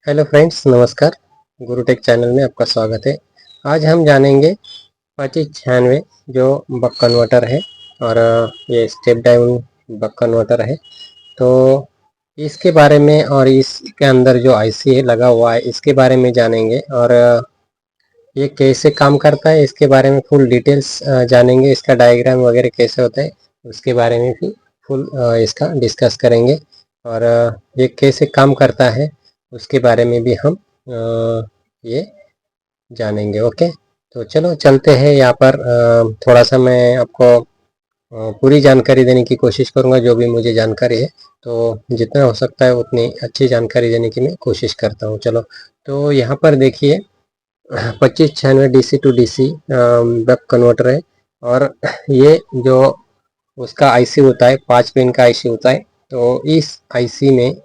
Hello friends, नमस्कार। गुरुटेक channel में आपका स्वागत है। आज हम जानेंगे 2596 जो बक कन्वर्टर है और ये स्टेप डाउन बक कन्वर्टर है। तो इसके बारे में और इसके अंदर जो आईसी है लगा हुआ है इसके बारे में जानेंगे और ये कैसे काम करता है इसके बारे में फुल डिटेल्स जानेंगे। इसका डायग्राम वगैरह कैसे होता है उसके बारे में भी फुल इसका डिस्कस करेंगे और ये कैसे काम करता है उसके बारे में भी हम ये जानेंगे। ओके, तो चलो चलते हैं। यहाँ पर थोड़ा सा मैं आपको पूरी जानकारी देने की कोशिश करूँगा, जो भी मुझे जानकारी है। तो जितना हो सकता है उतनी अच्छी जानकारी देने की मैं कोशिश करता हूँ। चलो, तो यहाँ पर देखिए 2596 DC to DC buck converter है और ये जो उसका आईसी होता है 5 पिन का आईसी होता है। तो इस आईसी में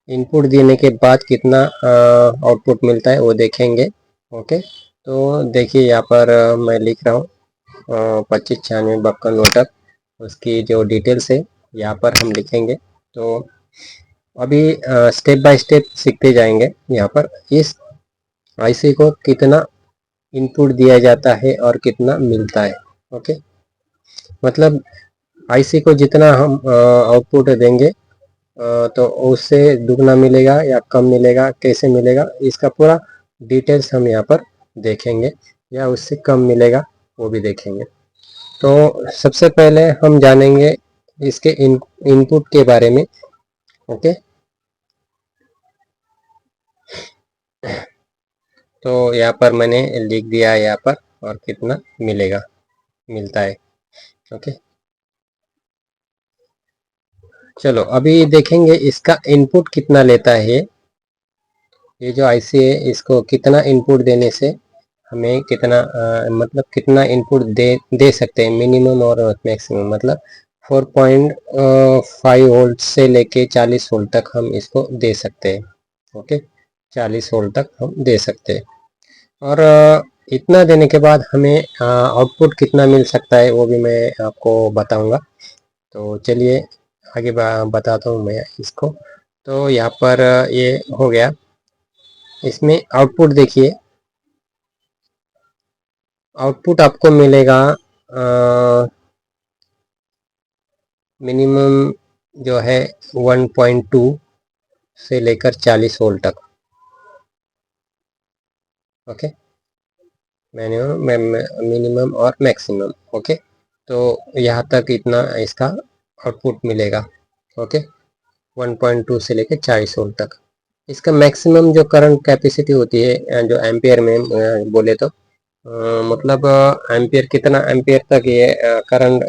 इनपुट देने के बाद कितना आउटपुट मिलता है वो देखेंगे। ओके, तो देखिए यहाँ पर मैं लिख रहा हूँ 2596 बक कन्वर्टर, उसकी जो डिटेल्स है यहाँ पर हम लिखेंगे। तो अभी स्टेप बाय स्टेप सीखते जाएंगे। यहाँ पर इस आईसी को कितना इनपुट दिया जाता है और कितना मिलता है। ओके, मतलब आईसी को जितना हम आउटपुट देंगे तो उससे दुगना मिलेगा या कम मिलेगा, कैसे मिलेगा, इसका पूरा डिटेल्स हम यहाँ पर देखेंगे, या उससे कम मिलेगा वो भी देखेंगे। तो सबसे पहले हम जानेंगे इसके इनपुट के बारे में। ओके, तो यहाँ पर मैंने लिख दिया है यहाँ पर और कितना मिलता है। ओके, चलो अभी देखेंगे इसका इनपुट कितना लेता है। ये जो आईसी है इसको कितना इनपुट देने से हमें कितना मतलब कितना इनपुट दे सकते हैं, मिनिमम और मैक्सिमम। मतलब 4.5 वोल्ट से लेके 40 वोल्ट तक हम इसको दे सकते हैं। ओके, 40 वोल्ट तक हम दे सकते हैं और इतना देने के बाद हमें आउटपुट कितना मिल सकता है वो भी मैं आपको बताऊंगा। तो चलिए आगे बताता हूँ मैं इसको। तो यहाँ पर ये हो गया। इसमें आउटपुट देखिए, आउटपुट आपको मिलेगा मिनिमम जो है 1.2 से लेकर 40 वोल्ट तक। ओके, मिनिमम और मैक्सिमम। ओके, तो यहाँ तक इतना इसका आउटपुट मिलेगा। ओके, 1.2 से लेकर 40 वोल्ट तक। इसका मैक्सिमम जो करंट कैपेसिटी होती है जो एम्पियर में बोले तो मतलब एम्पियर, कितना एम्पियर तक ये करंट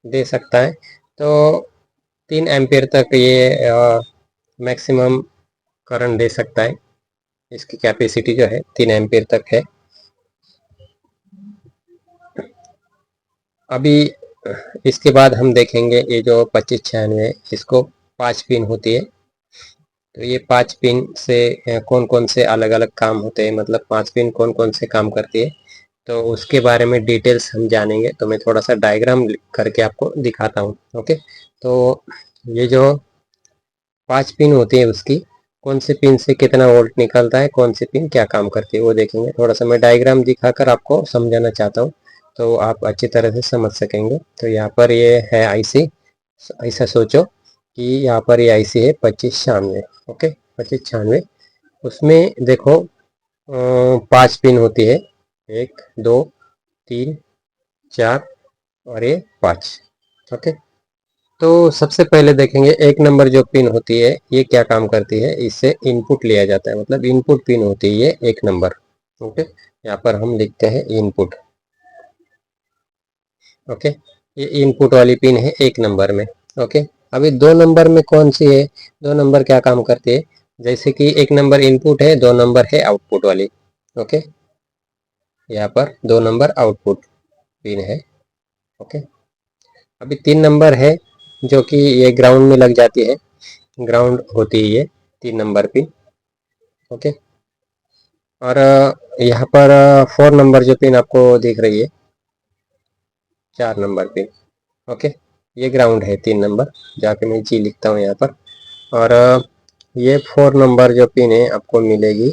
दे सकता है। तो 3 एम्पियर तक ये मैक्सिमम करंट दे सकता है। इसकी कैपेसिटी जो है 3 एम्पियर तक है। अभी इसके बाद हम देखेंगे ये जो 2596 इसको 5 पिन होती है। तो ये 5 पिन से कौन कौन से अलग अलग काम होते हैं, मतलब 5 पिन कौन कौन से काम करती है, तो उसके बारे में डिटेल्स हम जानेंगे। तो मैं थोड़ा सा डायग्राम करके आपको दिखाता हूँ। ओके, तो ये जो 5 पिन होती है उसकी कौन से पिन से कितना वोल्ट निकलता है, कौन सी पिन क्या काम करती है वो देखेंगे। थोड़ा सा मैं डायग्राम दिखाकर आपको समझाना चाहता हूँ तो आप अच्छी तरह से समझ सकेंगे। तो यहाँ पर ये है आईसी। ऐसा सोचो कि यहाँ पर ये आईसी है 2596। ओके, 2596, उसमें देखो 5 पिन होती है, 1 2 3 4 और ये 5। ओके, तो सबसे पहले देखेंगे 1 नंबर जो पिन होती है ये क्या काम करती है। इससे इनपुट लिया जाता है, मतलब इनपुट पिन होती है ये 1 नंबर। ओके, यहाँ पर हम लिखते हैं इनपुट। ओके, ये इनपुट वाली पिन है 1 नंबर में। ओके, अभी 2 नंबर में कौन सी है, 2 नंबर क्या काम करती है। जैसे कि 1 नंबर इनपुट है, 2 नंबर है आउटपुट वाली। ओके, यहाँ पर 2 नंबर आउटपुट पिन है। ओके, अभी 3 नंबर है जो कि ये ग्राउंड में लग जाती है, ग्राउंड होती है ये 3 नंबर पिन। ओके, और यहाँ पर 4 नंबर जो पिन आपको दिख रही है, 4 नंबर पिन। ओके, ये ग्राउंड है 3 नंबर, जाके मैं जी लिखता हूँ यहाँ पर। और ये 4 नंबर जो पिन है आपको मिलेगी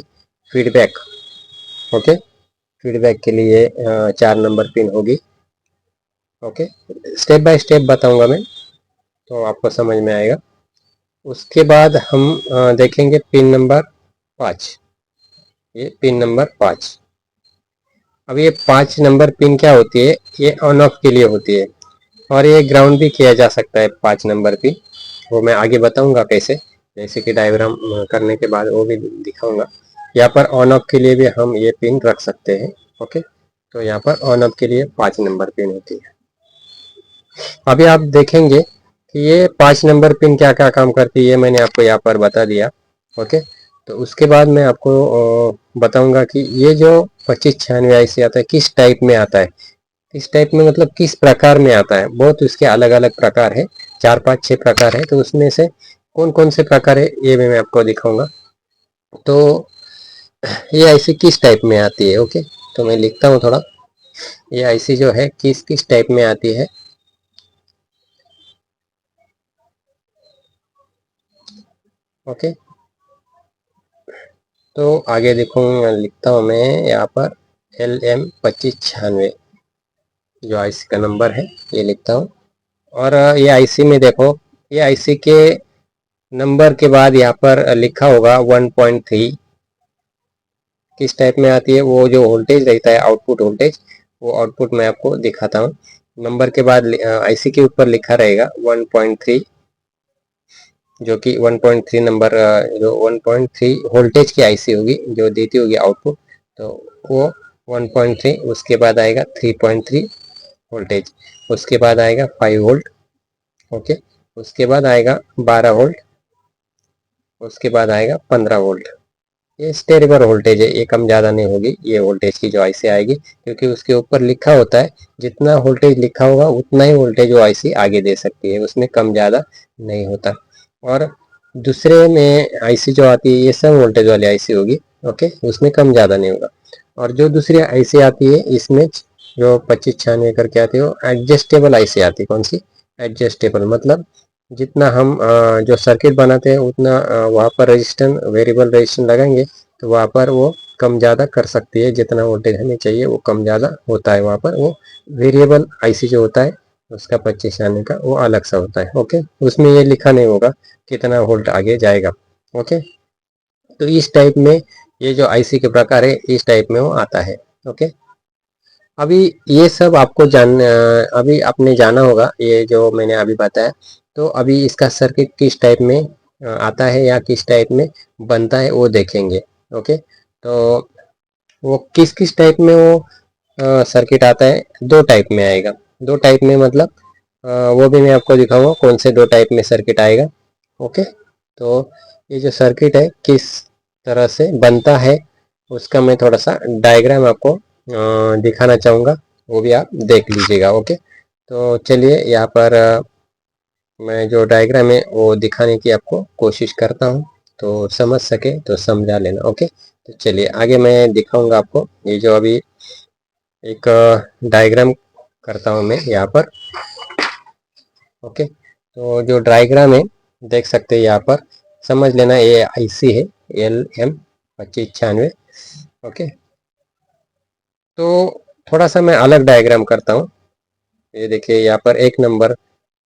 फीडबैक। ओके, फीडबैक के लिए 4 नंबर पिन होगी। ओके, स्टेप बाय स्टेप बताऊंगा मैं, तो आपको समझ में आएगा। उसके बाद हम देखेंगे पिन नंबर 5। ये पिन नंबर 5। अब ये 5 नंबर पिन क्या होती है, ये ऑन ऑफ के लिए होती है, और ये ग्राउंड भी किया जा सकता है 5 नंबर पिन। वो मैं आगे बताऊंगा कैसे, जैसे कि डायग्राम करने के बाद वो भी दिखाऊंगा। यहाँ पर ऑन ऑफ के लिए भी हम ये पिन रख सकते हैं। ओके, तो यहाँ पर ऑन ऑफ के लिए 5 नंबर पिन होती है। अभी आप देखेंगे कि ये 5 नंबर पिन क्या क्या काम करती है, ये मैंने आपको यहाँ पर बता दिया। ओके, तो उसके बाद मैं आपको बताऊंगा कि ये जो 2596 IC आता है किस टाइप में आता है। किस टाइप में मतलब किस प्रकार में आता है, बहुत उसके अलग अलग प्रकार है, 4 5 6 प्रकार है। तो उसमें से कौन कौन से प्रकार है ये भी मैं आपको दिखाऊंगा। तो ये आईसी किस टाइप में आती है। ओके, तो मैं लिखता हूँ थोड़ा, ये आईसी जो है किस किस टाइप में आती है। ओके, तो आगे देखूँ, लिखता हूँ मैं यहाँ पर LM2596 जो आईसी का नंबर है ये लिखता हूँ। और ये आईसी में देखो, ये आईसी के नंबर के बाद यहाँ पर लिखा होगा 1.3। किस टाइप में आती है, वो जो वोल्टेज रहता है आउटपुट वोल्टेज, वो आउटपुट मैं आपको दिखाता हूँ। नंबर के बाद आईसी के ऊपर लिखा रहेगा 1.3, जो कि 1.3 नंबर, जो 1.3 वोल्टेज की आईसी होगी जो देती होगी आउटपुट, तो वो 1.3। उसके बाद आएगा 3.3 वोल्टेज, उसके बाद आएगा 5 वोल्ट। ओके, उसके बाद आएगा 12 वोल्ट, उसके बाद आएगा 15 वोल्ट। ये स्टेबल वोल्टेज है, ये कम ज़्यादा नहीं होगी ये वोल्टेज की जो आईसी आएगी, क्योंकि उसके ऊपर लिखा होता है जितना वोल्टेज लिखा होगा उतना ही वोल्टेज वो आईसी आगे दे सकती है, उसमें कम ज़्यादा नहीं होता। और दूसरे में आईसी जो आती है ये सब वोल्टेज वाली आईसी होगी। ओके, उसमें कम ज़्यादा नहीं होगा। और जो दूसरी आईसी आती है इसमें जो 2596 करके आती है वो एडजस्टेबल आईसी आती है। कौन सी? एडजस्टेबल, मतलब जितना हम जो सर्किट बनाते हैं उतना वहाँ पर रजिस्टेंस, वेरिएबल रजिस्टेंस लगाएंगे तो वहाँ पर वो कम ज़्यादा कर सकती है। जितना वोल्टेज हमें चाहिए वो कम ज़्यादा होता है वहाँ पर। वो वेरिएबल आईसी जो होता है उसका 2596 का वो अलग सा होता है। ओके, उसमें ये लिखा नहीं होगा कितना वोल्ट आगे जाएगा। ओके, तो इस टाइप में ये जो आईसी के प्रकार है इस टाइप में वो आता है। ओके, अभी ये सब आपको अभी आपने जाना होगा ये जो मैंने अभी बताया। तो अभी इसका सर्किट किस टाइप में आता है या किस टाइप में बनता है वो देखेंगे। ओके, तो वो किस किस टाइप में वो सर्किट आता है, दो टाइप में आएगा। दो टाइप में मतलब वो भी मैं आपको दिखाऊंगा कौन से दो टाइप में सर्किट आएगा। ओके, तो ये जो सर्किट है किस तरह से बनता है उसका मैं थोड़ा सा डायग्राम आपको दिखाना चाहूँगा, वो भी आप देख लीजिएगा। ओके, तो चलिए यहाँ पर मैं जो डायग्राम है वो दिखाने की आपको कोशिश करता हूँ, तो समझ सके तो समझा लेना। ओके, तो चलिए आगे मैं दिखाऊंगा आपको। ये जो अभी एक डायग्राम करता हूँ मैं यहाँ पर। ओके, तो जो डायग्राम है देख सकते हैं यहाँ पर, समझ लेना ये आईसी है LM2596। ओके, तो थोड़ा सा मैं अलग डायग्राम करता हूँ। ये देखिए यहाँ पर एक नंबर,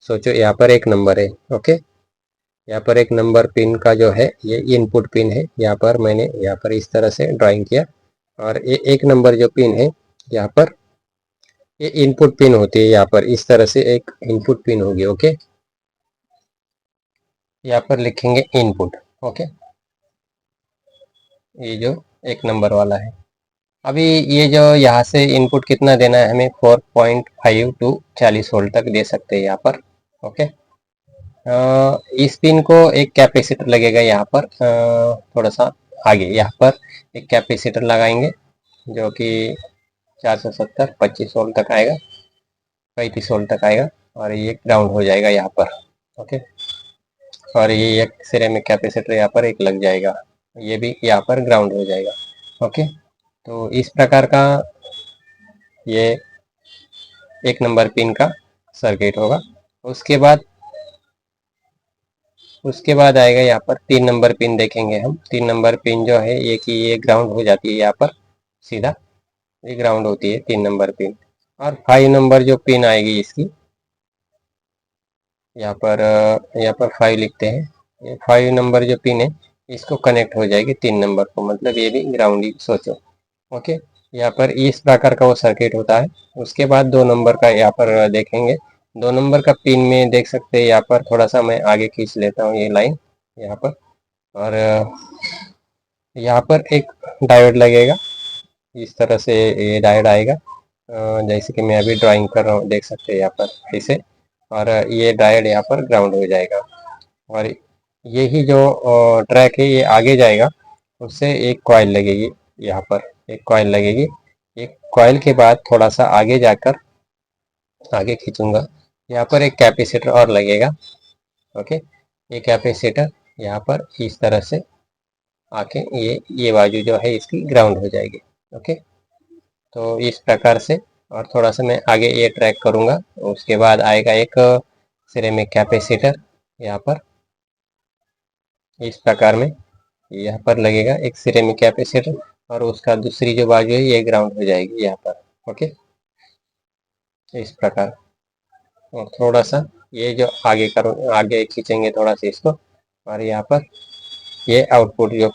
सोचो यहाँ पर एक नंबर है। ओके, यहाँ पर एक नंबर पिन का जो है ये इनपुट पिन है, यहाँ पर मैंने यहाँ पर इस तरह से ड्राइंग किया। और ये एक नंबर जो पिन है यहाँ पर ये इनपुट पिन होती है, यहाँ पर इस तरह से एक इनपुट पिन होगी। ओके, यहाँ पर लिखेंगे इनपुट। ओके, ये जो एक नंबर वाला है। अभी ये जो यहाँ से इनपुट कितना देना है हमें, 4.5 टू 40 वोल्ट तक दे सकते हैं यहाँ पर। ओके, इस पिन को एक कैपेसिटर लगेगा यहाँ पर, थोड़ा सा आगे यहाँ पर एक कैपेसिटर लगाएंगे जो कि 470 25 वोल्ट तक आएगा, 35 वोल्ट तक आएगा। और ये ग्राउंड हो जाएगा यहाँ पर। ओके, और ये एक सिरेमिक कैपेसिटर यहाँ पर एक लग जाएगा, ये भी यहाँ पर ग्राउंड हो जाएगा। ओके, तो इस प्रकार का ये एक नंबर पिन का सर्किट होगा। उसके बाद उसके बाद आएगा यहाँ पर 3 नंबर पिन देखेंगे हम। 3 नंबर पिन जो है ये कि ये ग्राउंड हो जाती है यहाँ पर सीधा, ये ग्राउंड होती है 3 नंबर पिन। और 5 नंबर जो पिन आएगी इसकी, यहाँ पर 5 लिखते हैं। ये 5 नंबर जो पिन है इसको कनेक्ट हो जाएगी 3 नंबर को, मतलब ये भी ग्राउंड ही सोचो। ओके, यहाँ पर इस प्रकार का वो सर्किट होता है। उसके बाद 2 नंबर का यहाँ पर देखेंगे। 2 नंबर का पिन में देख सकते हैं यहाँ पर, थोड़ा सा मैं आगे खींच लेता हूँ ये लाइन यहाँ पर। और यहाँ पर एक डायोड लगेगा, इस तरह से ये डायोड आएगा। जैसे कि मैं अभी ड्राइंग कर रहा हूँ, देख सकते हैं यहाँ पर ऐसे। और ये डायोड यहाँ पर ग्राउंड हो जाएगा। और यही जो ट्रैक है ये आगे जाएगा, उससे एक कॉइल लगेगी यहाँ पर, एक कॉइल लगेगी। एक कॉइल के बाद थोड़ा सा आगे जाकर, आगे खींचूंगा, यहाँ पर एक कैपेसिटर और लगेगा। ओके, ये कैपेसिटर यहाँ पर इस तरह से आके ये बाजू जो है इसकी ग्राउंड हो जाएगी। ओके, तो इस प्रकार से। और थोड़ा सा मैं आगे ये ट्रैक करूँगा, उसके बाद आएगा एक सिरेमिक कैपेसिटर यहाँ पर, इस प्रकार में यहाँ पर लगेगा एक सिरेमिक कैपेसिटर। और उसका दूसरी जो बाजू है ये ग्राउंड हो जाएगी यहाँ पर। ओके, इस प्रकार। और थोड़ा सा ये जो आगे करूँ, आगे खींचेंगे थोड़ा सा इसको, और यहाँ पर ये आउटपुट जो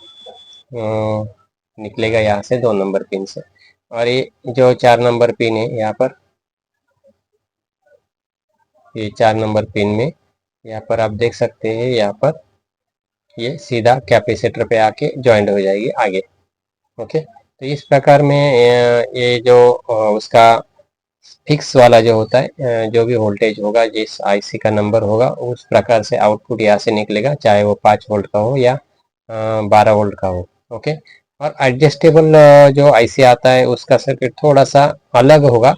निकलेगा यहाँ से 2 नंबर पिन से। और ये जो 4 नंबर पिन है यहाँ पर, ये 4 नंबर पिन में यहाँ पर आप देख सकते हैं, यहाँ पर ये सीधा कैपेसिटर पे आके ज्वाइंट हो जाएगी आगे। ओके, तो इस प्रकार में ये जो उसका फिक्स वाला जो होता है, जो भी वोल्टेज होगा, जिस आईसी का नंबर होगा, उस प्रकार से आउटपुट यहाँ से निकलेगा, चाहे वो 5 वोल्ट का हो या 12 वोल्ट का हो। ओके, और एडजस्टेबल जो आईसी आता है उसका सर्किट थोड़ा सा अलग होगा,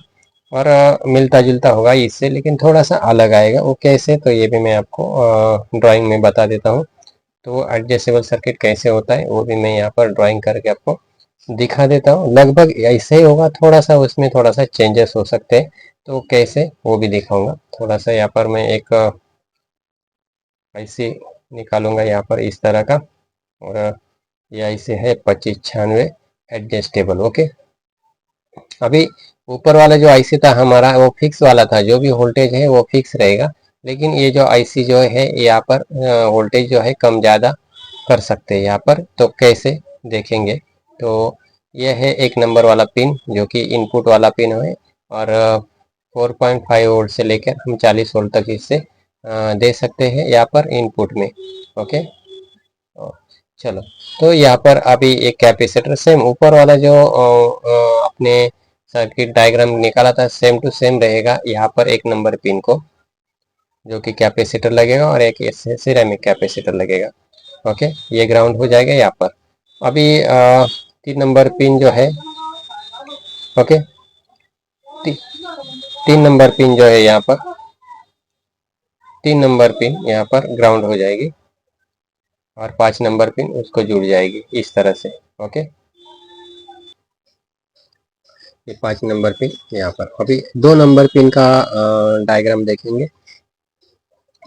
और मिलता जुलता होगा इससे, लेकिन थोड़ा सा अलग आएगा। वो कैसे, तो ये भी मैं आपको ड्राइंग में बता देता हूँ। तो एडजस्टेबल सर्किट कैसे होता है वो भी मैं यहाँ पर ड्राइंग करके आपको दिखा देता हूँ। लगभग ऐसे ही होगा, थोड़ा सा उसमें थोड़ा सा चेंजेस हो सकते हैं, तो कैसे वो भी दिखाऊंगा। थोड़ा सा यहाँ पर मैं एक आईसी निकालूंगा यहाँ पर इस तरह का, और ये आईसी है 2596 एडजस्टेबल। ओके, अभी ऊपर वाला जो आईसी था हमारा वो फिक्स वाला था, जो भी वोल्टेज है वो फिक्स रहेगा। लेकिन ये जो आईसी जो है यहाँ पर वोल्टेज जो है कम ज़्यादा कर सकते हैं यहाँ पर, तो कैसे देखेंगे। तो यह है 1 नंबर वाला पिन जो कि इनपुट वाला पिन है, और 4.5 वोल्ट से लेकर हम 40 वोल्ट तक इससे दे सकते हैं यहाँ पर इनपुट में। ओके, चलो, तो यहाँ पर अभी एक कैपेसिटर सेम ऊपर वाला जो अपने सर्किट डायग्राम निकाला था, सेम टू सेम रहेगा। यहाँ पर 1 नंबर पिन को जो कि कैपेसिटर लगेगा, और एक सिरेमिक कैपेसिटर लगेगा। ओके, ये ग्राउंड हो जाएगा यहाँ पर। अभी 3 नंबर पिन जो है, ओके, 3 नंबर पिन जो है यहाँ पर, 3 नंबर पिन यहाँ पर ग्राउंड हो जाएगी, और 5 नंबर पिन उसको जुड़ जाएगी इस तरह से। ओके, ये 5 नंबर पिन यहाँ पर। अभी 2 नंबर पिन का डायग्राम देखेंगे।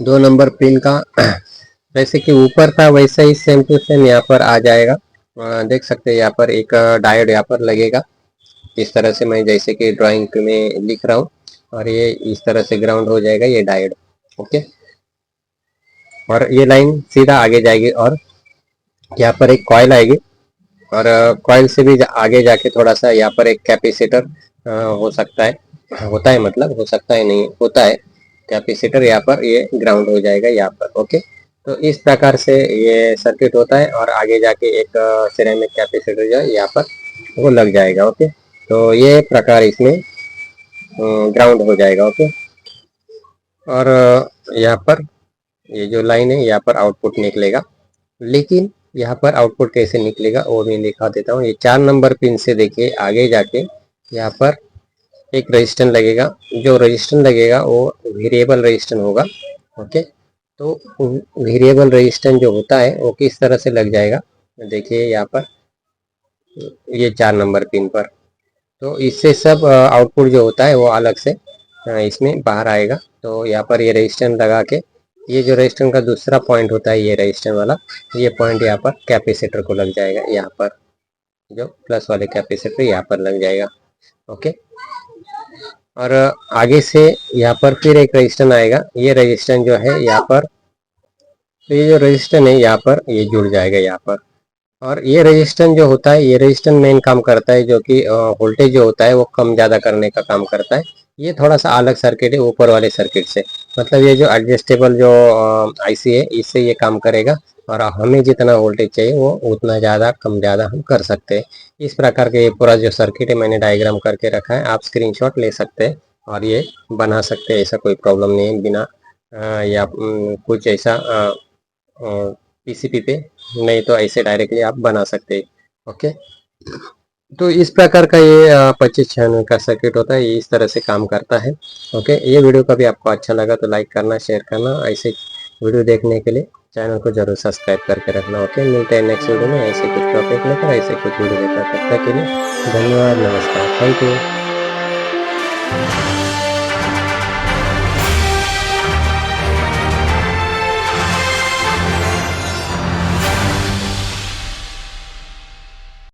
2 नंबर पिन का जैसे कि ऊपर था वैसे ही सेम टू सेम यहाँ पर आ जाएगा। देख सकते हैं यहाँ पर एक डायोड यहाँ पर लगेगा, इस तरह से मैं जैसे कि ड्राइंग में लिख रहा हूँ, और ये इस तरह से ग्राउंड हो जाएगा ये डायोड। ओके, और ये लाइन सीधा आगे जाएगी, और यहाँ पर एक कॉइल आएगी, और कॉइल से भी आगे जाके थोड़ा सा यहाँ पर एक कैपेसिटर हो सकता है, होता है, मतलब हो सकता है नहीं, होता है कैपेसिटर यहाँ पर, ये ग्राउंड हो जाएगा यहाँ पर। ओके, तो इस प्रकार से ये सर्किट होता है, और आगे जाके एक सिरेमिक कैपेसिटर जो है यहाँ पर वो लग जाएगा। ओके, तो ये प्रकार इसमें ग्राउंड हो जाएगा। ओके, और यहाँ पर ये जो लाइन है यहाँ पर आउटपुट निकलेगा। लेकिन यहाँ पर आउटपुट कैसे निकलेगा वो मैं दिखा देता हूँ। ये 4 नंबर पिन से देखिए आगे जाके यहाँ पर एक रजिस्टर लगेगा। जो रजिस्टर लगेगा वो वेरिएबल रजिस्टर होगा। ओके, तो वेरिएबल रजिस्टर जो होता है वो किस तरह से लग जाएगा, देखिए यहाँ पर ये 4 नंबर पिन पर। तो इससे सब आउटपुट जो होता है वो अलग से इसमें बाहर आएगा। तो यहाँ पर ये रजिस्टर लगा के ये जो रजिस्टर का दूसरा पॉइंट होता है, ये रजिस्टर वाला, ये पॉइंट यहाँ पर कैपेसिटर को लग जाएगा, यहाँ पर जो प्लस वाले कैपेसिटर यहाँ पर लग जाएगा। ओके, और आगे से यहाँ पर फिर एक रजिस्टर आएगा, ये रजिस्टर जो है यहाँ पर, तो ये जो रजिस्टर है यहाँ पर ये जुड़ जाएगा यहाँ पर। और ये रेजिस्टेंस जो होता है, ये रेजिस्टेंस मेन काम करता है जो कि वोल्टेज जो होता है वो कम ज़्यादा करने का काम करता है। ये थोड़ा सा अलग सर्किट है ऊपर वाले सर्किट से, मतलब ये जो एडजस्टेबल जो आईसी है इससे ये काम करेगा, और हमें जितना वोल्टेज चाहिए वो उतना ज़्यादा कम ज़्यादा हम कर सकते हैं। इस प्रकार के ये पूरा जो सर्किट है मैंने डायग्राम करके रखा है, आप स्क्रीनशॉट ले सकते हैं और ये बना सकते हैं, ऐसा कोई प्रॉब्लम नहीं है। बिना या कुछ ऐसा पीसीबी पे नहीं तो ऐसे डायरेक्टली आप बना सकते हैं। ओके, तो इस प्रकार का ये 2596 का सर्किट होता है, ये इस तरह से काम करता है। ओके, ये वीडियो कभी आपको अच्छा लगा तो लाइक करना, शेयर करना, ऐसे वीडियो देखने के लिए चैनल को जरूर सब्सक्राइब करके रखना। ओके, मिलते हैं नेक्स्ट वीडियो में ऐसे कुछ टॉपिक लेकर, ऐसे कुछ वीडियो लेकर। तब तक के लिए धन्यवाद, नमस्कार, थैंक यू।